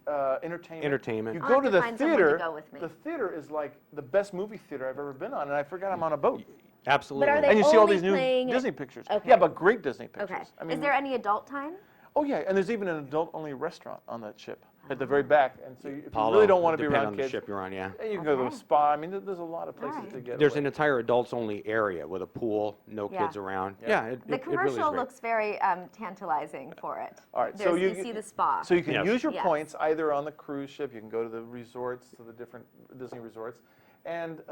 entertainment. Entertainment. You I'll go have to to the find someone to theater. go with me. The theater is like the best movie theater I've ever been on, and I forgot I'm on a boat. Absolutely. But are they And you see all only these new playing- Disney pictures. Okay. Yeah, but great Disney pictures. Okay. I mean, Is there any adult time? Oh yeah, and there's even an adult-only restaurant on that ship at the very back. And so if you Palo, really don't want to be depending around on kids, the ship you're on, yeah. you can go to a spa. I mean, there's a lot of places to get There's away. an entire adults-only area with a pool, no Yeah. kids around. Yeah. Yeah, The it really is commercial great. looks very tantalizing for it. All right, so There's- you see the spa. So you can Yes. use your Yes. points either on the cruise ship. You can go to the resorts, to the different Disney resorts, and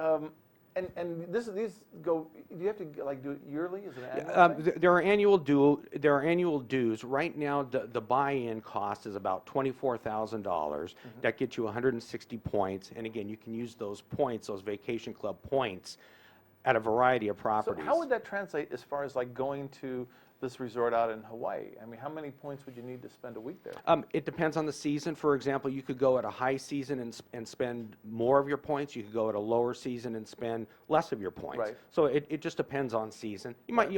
these go. Do you have to like do it yearly? Is it an annual thing? There are annual dues. Right now, the buy-in cost is about $24,000. That gets you 160 points, and again, you can use those points, those Vacation Club points, at a variety of So properties. how would that translate as far as like going to this resort out in Hawaii. I mean, how many points would you need to spend a week there? It depends on the season. For example, you could go at a high season and spend more of your points. You could go at a lower season and spend less of your points. Right. So it just depends on season. You might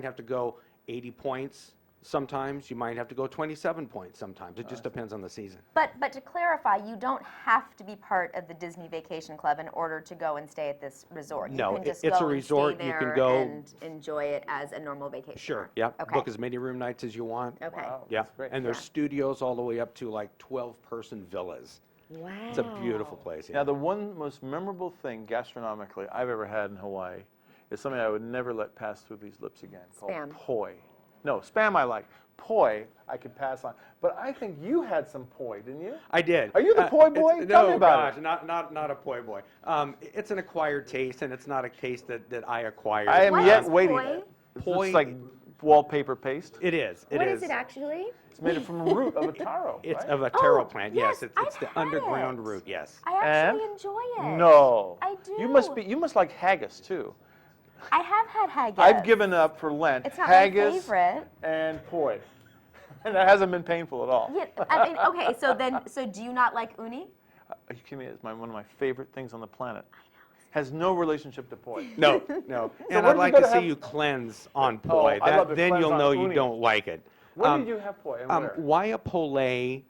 have to go 80 points sometimes. You might have to go 27 points sometimes. It just depends on the season. But to clarify, you don't have to be part of the Disney Vacation Club in order to go and stay at this resort. No, you can just it's go a resort. And stay You can there go and enjoy it as a normal vacation. Sure. Yeah. Okay. Book as many room nights as you want. Okay. Wow, Yeah. that's great. And there's studios all the way up to like 12-person villas. Wow. It's a beautiful place. Yeah. Now, the one most memorable thing gastronomically I've ever had in Hawaii is something I would never let pass through these lips again, called Spam. poi. No, spam I like. Poi I could pass on. But I think you had some poi, didn't you? I did. Are you the poi boy? Tell me about it. Not a poi boy. It's an acquired taste, and it's not a taste that I acquired. I am What yet is waiting. poi? Poi- It's like wallpaper paste. It is. What is it actually? It's made from a root of a taro. It's right? of a taro Oh, plant. yes, Yes, it's I've the had underground it. root. Yes. I actually And? enjoy it. No. I do. You must like haggis too. I have had haggis. I've given up for Lent. It's not haggis my favorite. and poi. And it hasn't been painful at all. Yeah, I mean, okay, so do you not like uni? Are you kidding me? It's one of my favorite things on the planet. Has no relationship to poi. No. So And where I'd did like you go to to see have- you cleanse on Oh, poi. I'd love to Then cleanse you'll on know you uni. don't like it. Where did you have poi and where? Waiapole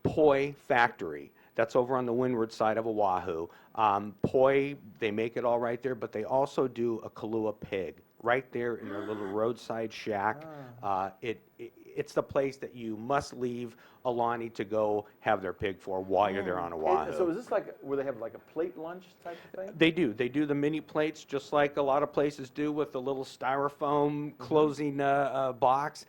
Poi Factory. That's over on the windward side of Oahu. Poi, they make it all right there, but they also do a Kalua pig right there in their little roadside shack. It's the place that you must leave Alani to go have their pig for while you're there on Oahu. So is this like where they have like a plate lunch type of thing? They do. They do the mini plates just like a lot of places do with the little styrofoam closing box.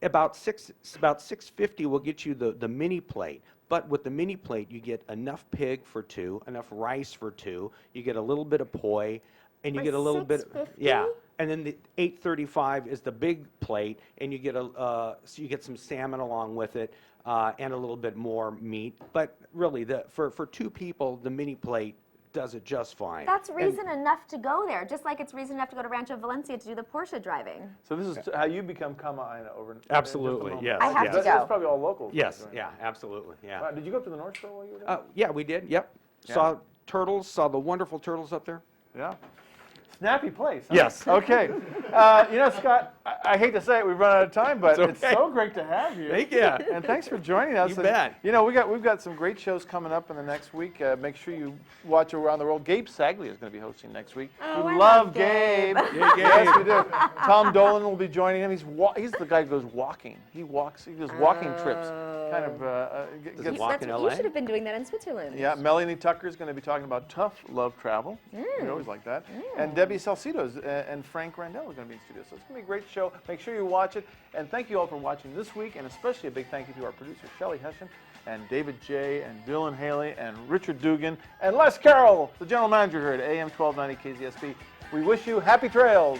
About $6.50 will get you the mini plate. But with the mini plate, you get enough pig for two, enough rice for two. You get a little bit of poi, and you For get a little bit. $6.50? Yeah. And then the $8.35 is the big plate, and you get so you get some salmon along with it, and a little bit more meat. But really, for two people, the mini plate does it just fine. That's reason enough to go there, just like it's reason enough to go to Rancho Valencia to do the Porsche driving. So this is how you become Kama'aina over in Absolutely, just a moment. yes. I have yes. to go. That's probably all local. Yes, right? yeah, absolutely, yeah. Wow, did you go up to the North Shore while you were there? Yeah, we did. Yep. Yeah. Saw turtles. Saw the wonderful turtles up there. Yeah. Snappy place. Huh? Yes. Okay. Scott, I hate to say it, we've run out of time, but It's it's okay. so great to have you. Thank you. And thanks for joining us. You And, bet. we've got some great shows coming up in the next week. Make sure you watch Around the World. Gabe Saglia is going to be hosting next week. Oh, we I love love Gabe. Gabe. Yeah, Yes, we do. Tom Dolan will be joining him. He's the guy who goes walking. He does walking trips. Kind of he walk in You LA? should have been doing that in Switzerland. yeah, Melanie Tucker is going to be talking about tough love travel. We always like that. And Debbie Salcido and Frank Randall are going to be in studio. So it's going to be a great show. Make sure you watch it. And thank you all for watching this week. And especially a big thank you to our producer, Shelley Hession, and David J., and Dylan Haley, and Richard Dugan, and Les Carroll, the general manager here at AM 1290 KZSB. We wish you happy trails.